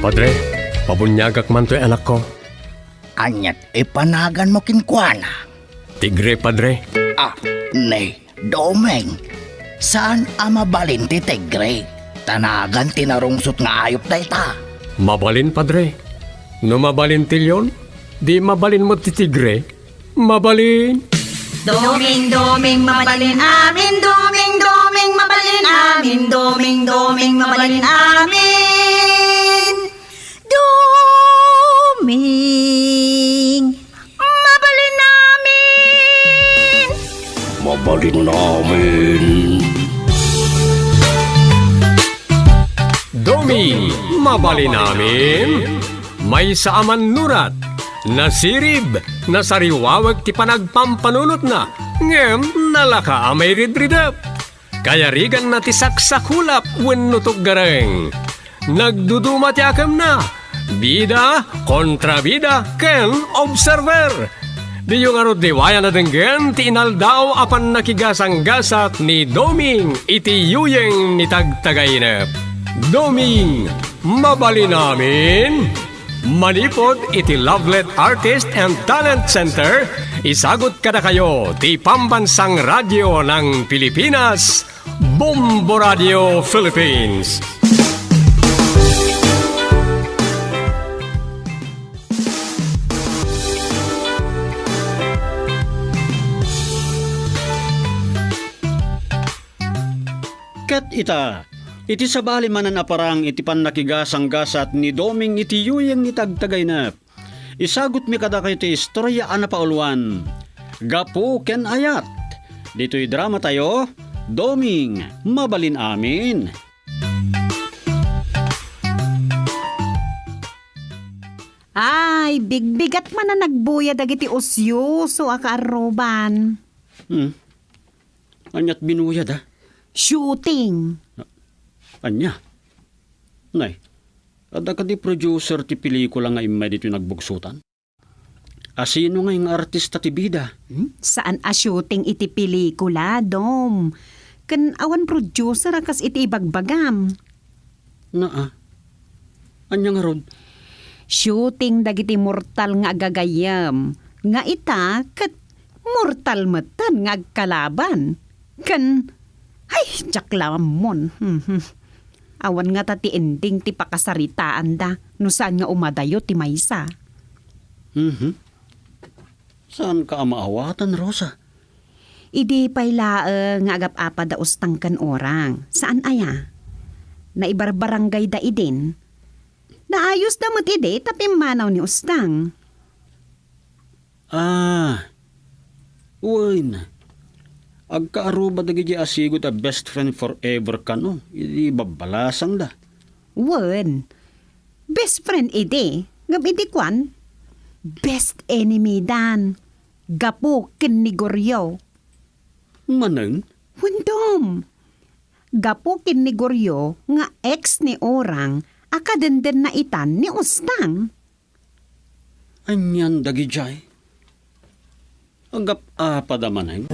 Padre, pabunyagak man to'y anak ko. Anyat ipanagan mo kinkwana. Tigre, Padre. Nay, Domeng. Saan mabalin ti Tigre? Tanagan tinarungsot nga ayop da ita. Mabalin, Padre. No mabalin tilyon, di mabalin mo ti Tigre. Mabalin. Doming, doming, mabalin amin. Doming, doming, mabalin amin. Doming, doming, mabalin amin. Doming, mabalin amin. Mabalin namin. Domi, mabalin namin. May saaman nurat. Nasirib, nasariwawag ti panagpampanunot na. Ngem, nalaka amay ridridap. Kaya rigan na ti saksakulap wenno gareng. Nagduduma ti akam na. Bida, kontrabida, ken observer. Di yung arod diwaya na denggen ti inaldaw apan nakigasang-gasat ni Doming iti yuyeng ni tagtagainep. Doming, mabalin namin. Manipod iti Lovelet Artist and Talent Center, isagot kada kayo ti Pambansang Radyo ng Pilipinas, Bombo Radio Philippines. Ket ita, iti sabali manan aparang iti pannakigasang-gasat ni Doming iti yuyeng ni tagtagaynep. Isagot mi kada kayo ti istorya ana pauluan. Gapu ken ayat. Dito'y drama tayo, Doming, mabalin amin. Ay, bigbigat man na nagbuya dagiti usyo so akaaruban. Anyat binuyad ha? Shooting. Anya? Nay, ada ka di producer ti pelikula nga imay dito nagbugsutan? Asino nga yung artista ti bida? Saan shooting iti pelikula, Dom? Kan awan producer akas iti ibagbagam. Anya nga rod? Shooting dagiti mortal nga agagayam. Nga ita, kat mortal matan nga agkalaban. Kan, ay, jaklamon. Awan nga ta ti ending ti pakasaritaan da, no saan nga umadayo ti maysa. Saan ka maawatan, Rosa? Idi payla nga agap-apa da ustang kan orang. Saan aya? Naibarbarangay da idin. Naayos da mat ide tapi manaw ni ustang. Uy na. Agkaaruba dagi asigot a best friend forever ka no. Idi babalasang da. Wen. Best friend ide. Ngam ide kwan. Best enemy dan. Gapo ken ni Goryo. Manang? Wendom. Gapo ken ni Goryo nga ex ni orang akadenden na itan ni ustang. Anyan dagi jay. Agap pa manang.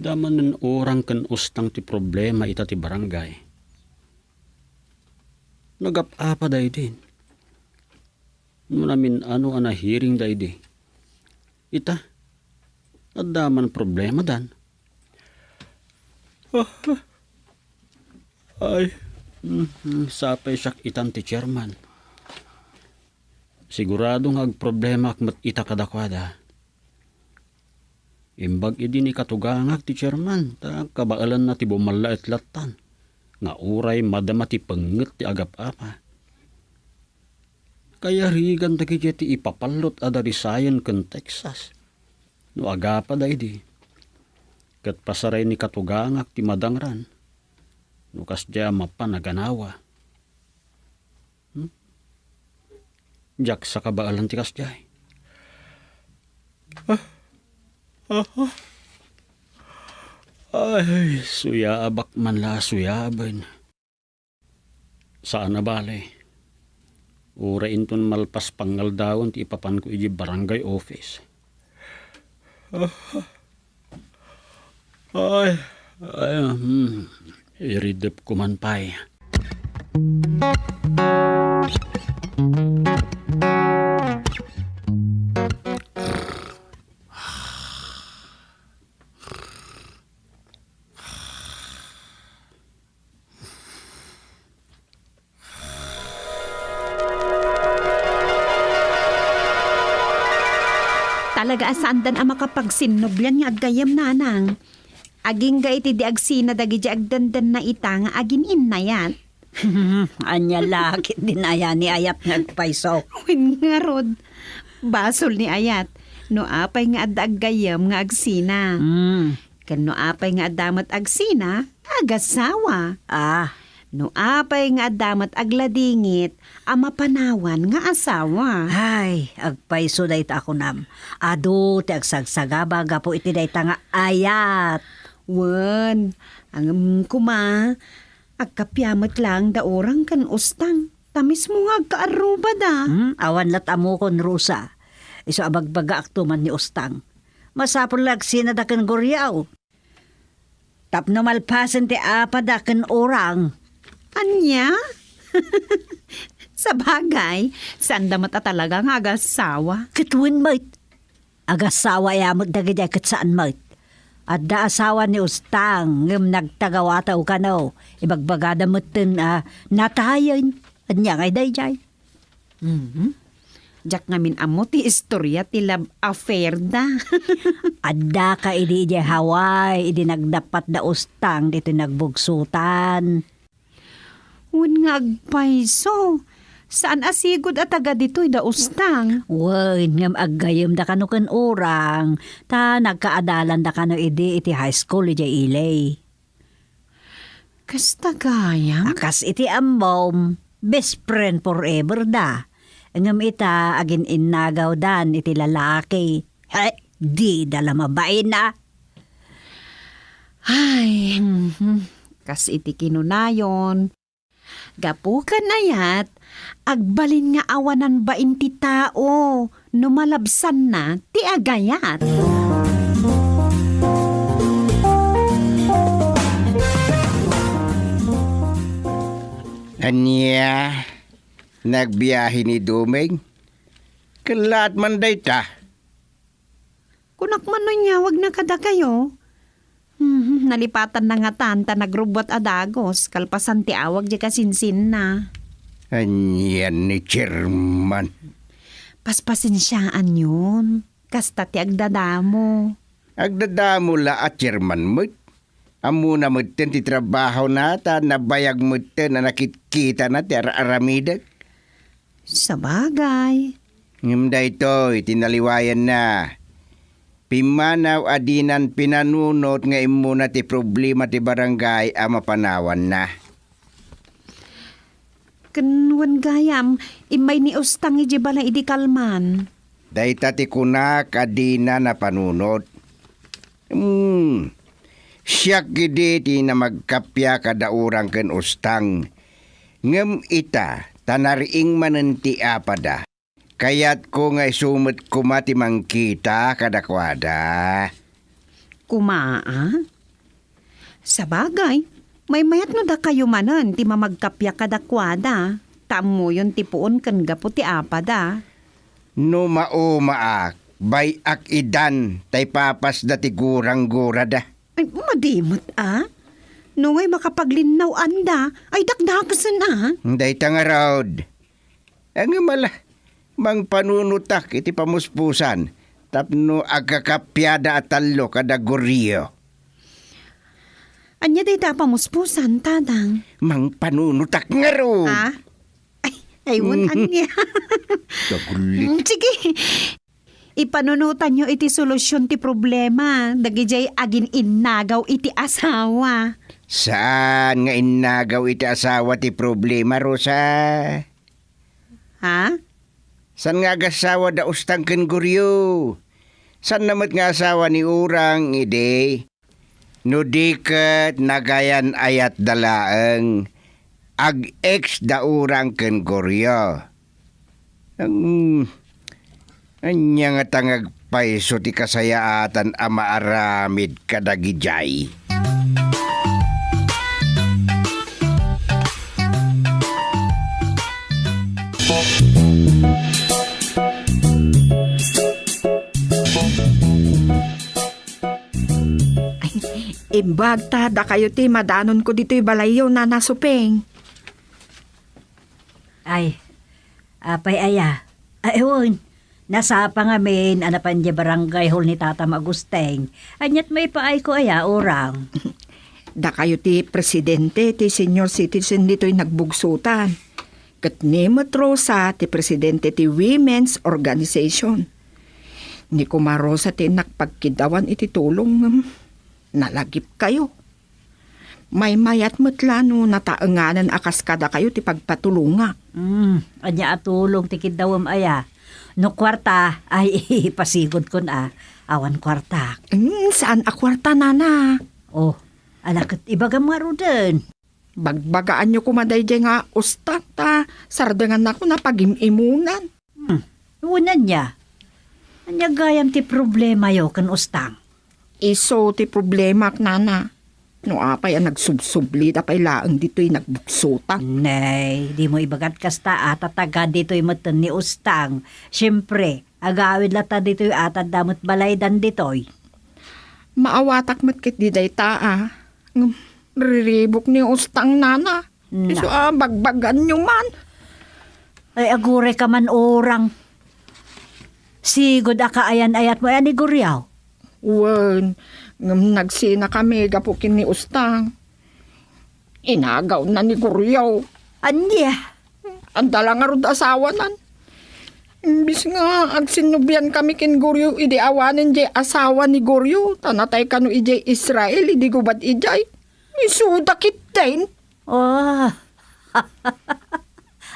Daman ng orang kan ustang ti problema ita ti barangay. Nagap-apa day din. Namin ano ana hearing day di. Ita, adaman problema dan. Sapay siyak itan ti chairman. Siguradong agproblema mat ita kadakwada. Imbag idi ni katugangag ti chairman, ta kabaalan na ti bumala et latan. Nga uray madama ti penget ti agap-apa. Kaya rigan dagi ti ipapalot adarisayan ken Texas. No agapa da idi. Kat pasaray ni katugangag ti madangran. No kasdya mapanaganawa. Jak sa kabaalan ti kasdya. Ay, suyaabak man la suyaban. Saan na bale? Ura inton malpas pangal daon ti ipapan ko iji barangay office. Ay, iridep ko man pay. Talaga asandan ang makapagsinoblan nga aggayam nanang. Aging ga iti di agsina dagi di agdandan na ita nga agin inayat. Anya lakit din aya ni ayap nagpaiso. Win nga rod. Basol ni ayat. No apay nga adda aggayam nga agsina. Kan no apay nga adamat agsina, agasawa. No apay nga adamat agladingit, amapanawan nga asawa. Ay, agpaiso dayta ako nam. Ado, ti agsagsagaba po iti dayta nga ayat. Wan, ang kuma, agkapyamat lang da orang kan ustang. Tamis mo nga agkaaruba da. Awan lat amo kon rusa. Iso abagbaga aktuman ni Ustang. Masapol lag sinadakan guryaw. Tapno malpasan ti apadakan orang. Anya? Sa bagay, saan damat talaga nga agasawa? Katwin mait. Agasawa yamot dagiti kat saan mait. At da asawa ni Ustang ngem nagtagawataw ka no. Ibagbagada moten natahayan. Anya ngay dayjay. Jak ngamin amo ti istorya ti love affair da. Adda ka idi Hawaii, idi nagdapat da Ustang dito nagbugsutan. Wan nga agpaiso. Saan asigod at taga dito'y da ustang? Wen ngam aggayem da kano ken orang. Ta nagkaadalan da kano idi iti high school iti ilay. Kasta gayam? Akas iti ambom, best friend forever da. Ngam ita agin innagaw dan iti lalaki. Di dala mabain na. Ay, kas iti kinunayon. Gapukan ayat, agbalin nga awanan ba inti tao, numalabsan na ti agayat. Anya, nagbiyahe ni Domeng? Kalat man dayta. Kunak man nun niya, wag na kada kayo. Nalipatan na nga tanta, nagrubot adagos, kalpasan ti awag di kasinsin na. Anyan ni Chairman. Paspasensyaan yun, kasta ti agdadamo. Agdadamo la at Chairman mo. Amo na mo ti trabaho nata, nabayag mo na nakikita na ti aramidag. Sa bagay. Ngam da ito, itinaliwayan na. Pimanaw adinan pinanunot nga imuna ti problema ti barangay ama panawan na. Kanwan gayam, imay ni ustang iji bala idi kalman. Dayta ti kunak adina na panunot. Siyak gidi ti na magkapya kada urang ken ustang. Ngem ita tanariing manenti apada. Kayat ko nga sumut kumati mangkita kadakwada. Kumaa? Sa bagay, may mayat no da kayo manan ti mamagkapya kadakwada. Tamo yun ti puon kan gapu ti apada. No maumaak, bayak idan, tay papas da ti gurang-gura da. Ay, madimot No ay makapaglinaw anda, ay dakdakasan Day nga raod. Ang mala, mang panunutak iti pamuspusan, tapno agkakapyada at talo kada guryo. Anya day da pamuspusan, tadang. Mang panunutak nga raod. Aywan anya. Dagulit. Sige. Ipanunutan nyo iti solusyon ti problema. Dagijay agin innagaw iti asawa. Saan nga innagaw iti asawa ti problema, Rosa? Ha? San nga agasawa da ustang ken guryo? San namat nga asawa ni urang ide? No diket nagayan ayat dalaeng ag-ex da urang ken guryo. Anya nga tangag paiso ti kasayaatan a maaramid kadagijay. Imbag ta, da kayo ti madanon ko dito'y balayo na nasupeng. Ay, apay aya. Ay, ewan. Nasa pa nga min, anapan di barangay hall ni Tata Magusteng. Anyat may paay ko aya, orang. Da kayo ti presidente ti senior citizen dito'y nagbugsutan. Kat ni Matrosa ti presidente ti Women's Organization. Ni kumarosa ti nakpagkidawan iti tulong. Nalagip kayo. May mayat matlano nataenganan akas kada kayo ti pagpatulunga. Anya atulong tikid dawam aya. No kwarta, ay pasigod kon awan kwarta. Saan akwarta nana? Oh, alakit ibagam nga ro din. Bagbagaan nyo kumaday dyan nga ustang ta. Sardangan ako na pag-imunan. Unan niya. Anya gayam ti problema yo kan ustang. Iso ti problema nana. No apay ang nagsubsubli apay laang dito'y nagbuksutan. Nay, di mo ibagat kasta atataga dito'y matan ni ustang. Siyempre, agawid lata dito'y atad damot balaydan dito'y. Maawatak matkit di day ta Riribok ni ustang nana. Iso bagbagan nyo man. Ay agure ka man orang. Sigod akaayan ayat mo yan ni Guryaw. Wen, nagsina kami gapukin ni ustang. Inagaw na ni Guryaw. Anya? Ang dala nga rod asawa nan. Imbis nga, ag sinubyan kami kin Guryo, idi awanin jay asawa ni Guryo. Tanatay kanu ijay Israel, idi gubad ijay. Isuda kitain. Oh,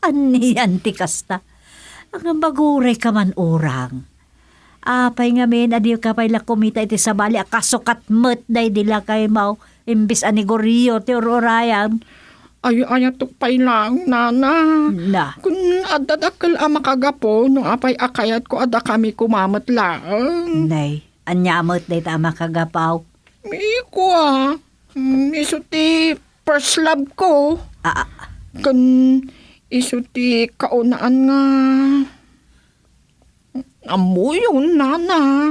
aniyan ti kasta. Ang bagure ka man orang. Apay nga men, adiw ka pa'y lakumita iti sabali, akasukat met day dila kay mau, imbis anigoryo, ti ororayan. Ay tukpay lang, nana. Na, Kung adadakal makagapo, no apay akayat ko ada kami kumamat lang. nay, anyamot day tama kagapaw. Iko iso ti first love ko. Kan iso ti kaunaan nga. Amo yun, nana.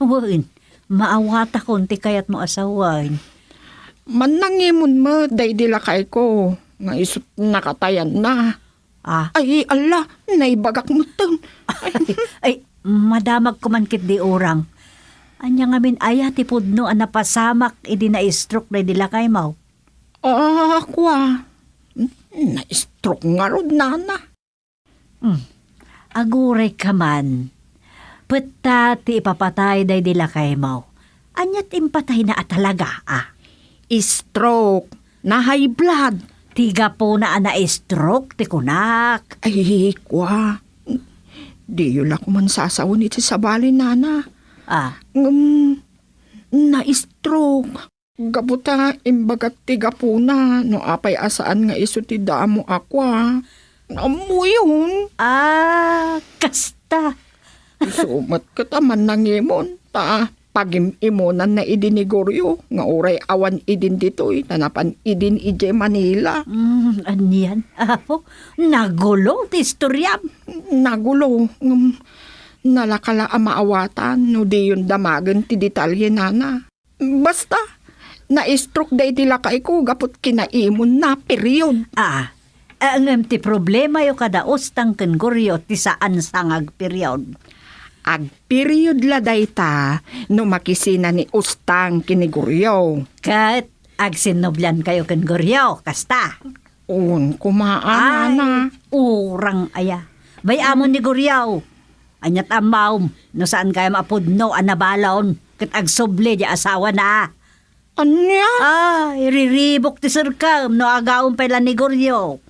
Wen, maawata konti kayat mo asawan. Manangimon mo, day dila kay ko. Nga isot nakatayan na. Ay, ala, naibagak mo tang. Ay, madamag kumankit di orang. Anya nga min aya ti pudno ang napasamak idi na-stroke na dila kay mau. Ako na-stroke nga rod, nana. Agure ka man. Peta ti ipapatay day dila kay mau. Anyat impatay na talaga Stroke, na high blood. Tiga po na na-stroke ti kunak. Ay, di yun ako man sasawon iti sabali, nana. Na-stroke. Gabuta, imbagat tiga po na. No apay asaan nga iso ti damo ako, Amo yun. Kasta. Isumat ka taman nangimon. Pag-imonan na idin ni Goryo. Nga oray awan idin dito'y. Tanapan idin ije Manila. Aniyan? Nagulo ti istoryam. Nagulo. Nalakala ang maawatan. No di yun damagan ti detalye, nana. Basta, na-stroke day tila kay ko. Gapot kinaimon na period. Ang ti problema yo kada ustang ken Goryo ti saan sangag period. Ag period la dayta no makisina ni ustang kini Goryo. Kat ag sinoblan kayo ken Goryo, kasta. Kumaan na. Urang aya. Bayamon ni Goryo. Anyat amaw, no saan kayo mapudno anabalon, kat ag soble di asawa na. Anya? Iriribok ti sirkam no agaon pala ni Goryo.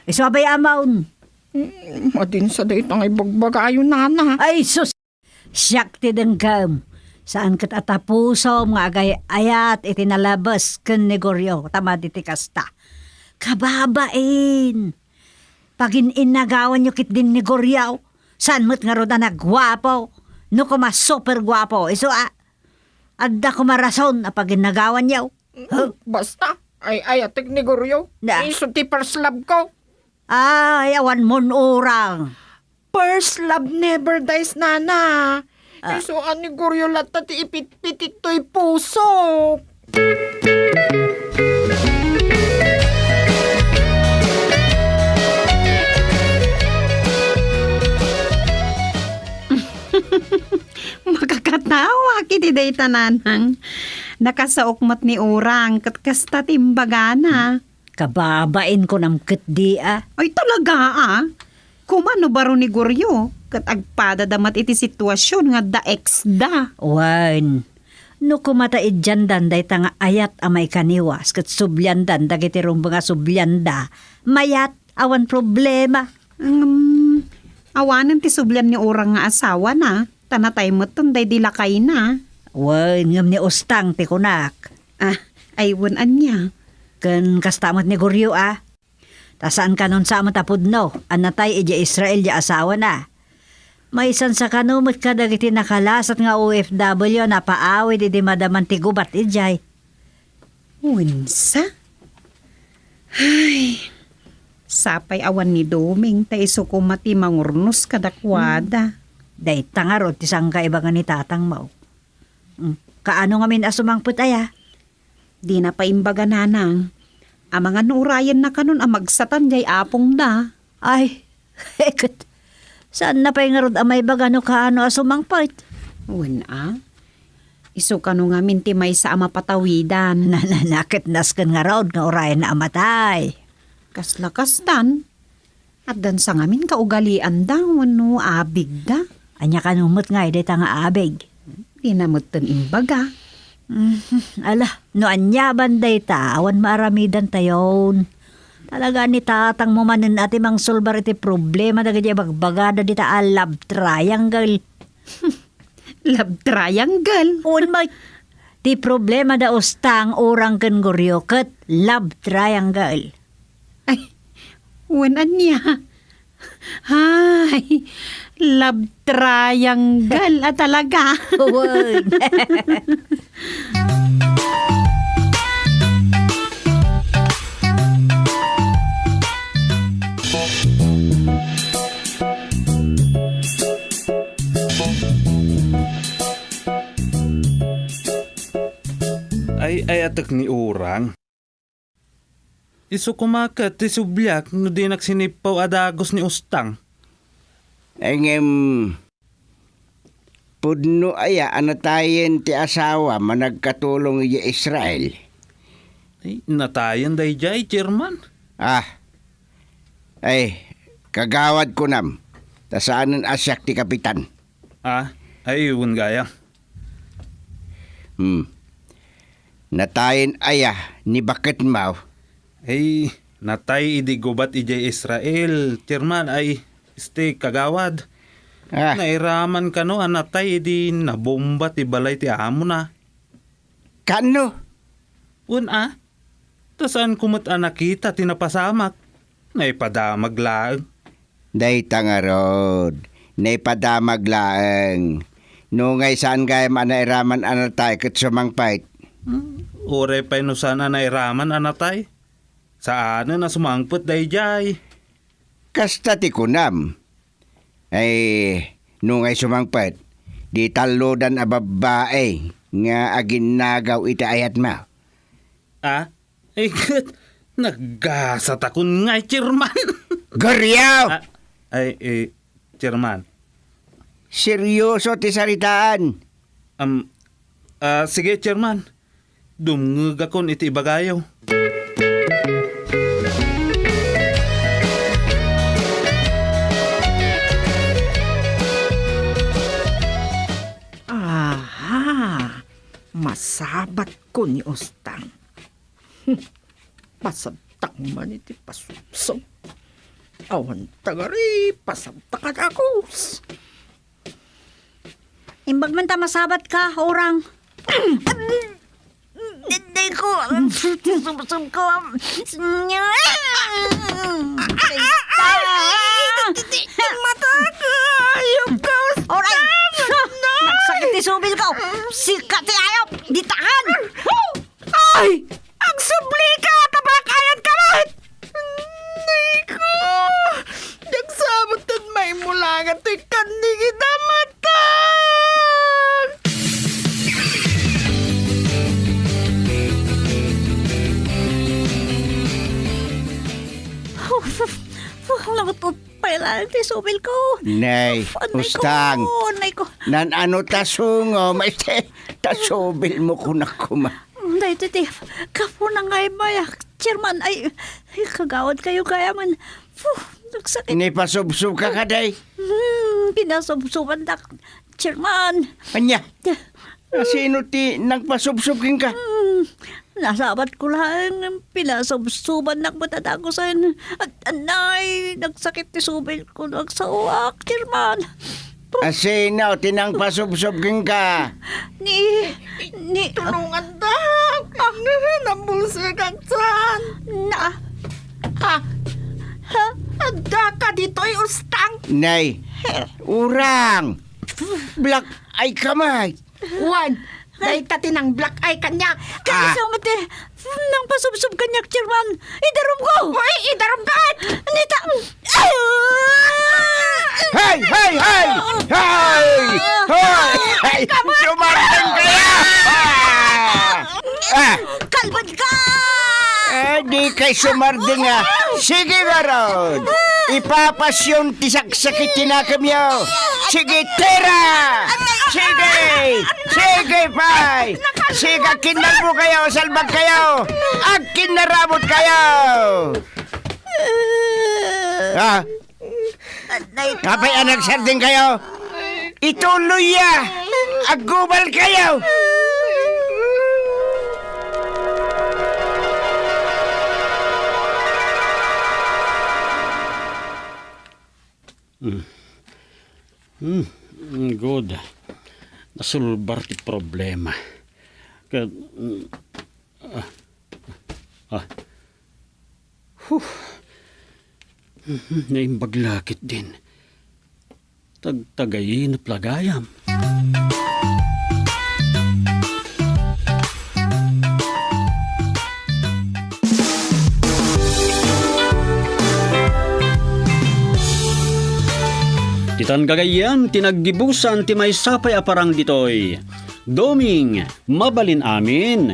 Iswabay amaw. Madin sa daytang ibagbagayo, nana. Ay sus! Siyak ti denggam. Saan kat atapusom nga agay ayat itinalabas ken ni Goryo. Tama di ti kasta. Kababain. Pagin inagawan nyo kit din ni Goryaw. Saan mo't nga ro na nagwapo. No ko mas super gwapo. Iso adda ko marason na pagin nagawan nyo. Basta, ay atik ni Goryo. Na. Iso ti first love ko. Ay, awan mon orang. First love never dies, nana. Iso ni Goryo lata ti ipit-pitit to'y puso. Makakatawa kiti day tananang. Nakasaokmat ni urang kat kasta timbagana. Kababain ko nam ket di Ay talaga Kumano baro ni Goryo kat agpada damat iti sitwasyon nga da ex da. Wan. No kumataid dyan danday tanga ayat amay kaniwas kat subyandan dagiti rumbanga subyanda. Mayat awan problema. Awanan ti sublan ni urang nga asawa na. Tanatay mo tunday dilakay na. Wan ngam ni Ustang ti kunak. Aywan anya. Ken kastamot ni Goryo Tasaan kanon sa matapod no, anatay ija Israel ja asawa na. May isan sa kanumot ka dagiti nakalasat nga OFW na paawid iti madaman ti gubat ijay. Unsa? Ay, sapay awan ni Doming ta iso ko mati mangurnos kadakwada. Day tangarod ti sangka iba nga ni tatang mau. Kaano nga min asumangput aya? Di na pa imbaga nanang. Ang mga nurayan na kanon ang magsatan jay apong da. Ay, heket. Saan na pa yung nga amay baga no kaano asumangput? Una, iso kano nga minti may sa ama patawidan. Nananakit nasken nga raod nga orayan na amatay. Kasla-kastan. At dan sa ngamin kaugalian da, wano abig da. Anya kanumot nga iday nga abig. Di na mutan imbaga. Ala, no anya banday ta, awan maaramidan tayon. Talaga ni tatang mo manin ati mang sulbar iti problema na ganyan bagbagada di ta love triangle. Love triangle. May ti problema da Ustang orang ken Goryo ket love triangle. Ay, wanan niya. Hay, love triangle talaga. Uwan. Ay atak ni urang. Isu kumakat ti subyak no di nagsinipaw adagos ni Ustang. Pudno aya anatayen ti asawa managkatulong iya Israel. Ay, natayan day jay, chairman. Ay, kagawad ko nam. Tasaanan asyak ti kapitan. Ay, yun gaya. Natayen aya ni bakit mau. Ay, natay idi gubat ijay Israel. Chairman, ay, kagawad. Nairaman ka no, anatay idi nabomba ti balay ti amo na. Kano? Tasaan kumot anakita tinapasamak. Naipadamag laang. Day tangarod. Naipadamag laang. No ngay saan gayam anairaman anatay kat sumangpait. Ure pa no sana nairaman anatay. Saan na sumangpot day jay. Kasta ti kunam. Ay, no ngay sumangpait. Di talodan a babae nga aginagaw iti ayat mo. Ay, naggasat akon nga, chairman. Goryaw! Chairman. Seryoso ti saritaan. Sige, chairman. Dumngag akon iti ibagayaw. Masabat ko ni Ustang. Pasabtak man iti pasubsob. Awan tagari, pasabtakan ako. Imbag man ta masabat ka, orang. Hindi ko. Sumsum ko. Nakatut pa lang ti subil ko. Nay, Ustang, Anay ko. nan ano tasungo, may tasubil mo ko na kuma. Day, titi, kapo na nga mayak. Chairman, ay kagawad kayo kaya man. Nagsakit. Nipasubsub ka kaday. Pinasubsuban na, Chairman. Anya, sino ti nagpasubsubin ka? Nasabat ko lang, pinasubsuban na matatagusan. At anay, nagsakit ti subil ko nagsawak, Chairman. Sino tinang pasubsubin ka? Ni... Tulungan da! Nabulsig ang tiyan! Na... Ha? Ada ka dito'y ustang! Nay, urang. Black ay kamay. Wan! Dahil tati ng black eye kanya! Kaya sa mati, nang pasubsub kanyak, Chairman. Idarom ko! Uy! Idaram ka! Nita... Hey! Hey! Hey! Hey! Hey! Sumartin kaya! Kalban ka! Di kay sumardin nga. Sige garon. Ipapasyon tisaksakitin na kamyo. Sige, tera! Sige! Sige, pay! Sige, kinalbo kayo, salbag kayo! At kinarabot kayo! Kapay anak sardin kayo! Ituloy ya! Agubal kayo! Good. Nasulbar ti problema. Kat... Naimbaglakit din. Tagtagayin na plagayam. Titan gagayan, tinagdibusan ti may sapay aparang ditoy. Doming, mabalin amin.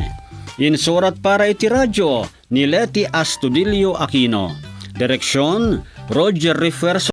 Insurat para iti radyo ni Leti Astudillo Aquino. Direksyon, Roger Refuerzo